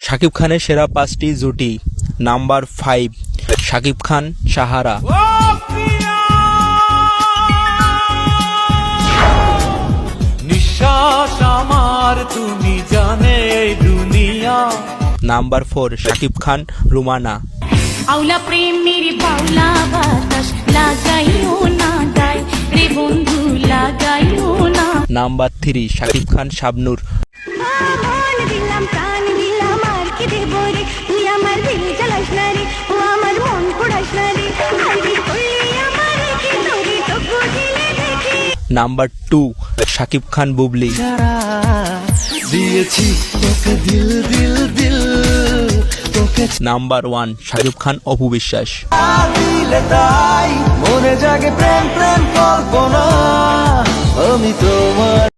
শাকিব খানের সেরা 5টি জুটি। নাম্বার 5 শাকিব খান সাহারা। নিঃশ্বাস আমার তুমি জানে এই দুনিয়া। নাম্বার 4 শাকিব খান রুমানা। আউলা প্রেমের বাউলা বাতাস লাগাইও না দাই রে বন্ধু লাগাইও না। নাম্বার 3 শাকিব খান শাবনূর। মন দিলাম প্রাণ দিলাম আর কি দেব রে তুই আমার দিল জ্বালাস না রে ও আমার মন পোড়াস না রে আইবি করলি আমার কি তোরে তো বুঝিলে দেখি। নাম্বার 2 শাকিব খান বুবলি। দিয়েছি তোকে দিল দিল দিল তোকে নাম্বার 1 শাকিব খান অপু বিশ্বাস। দিলে তাই মনে জাগে প্রেম প্রেম কল্পনা আমি তোমার।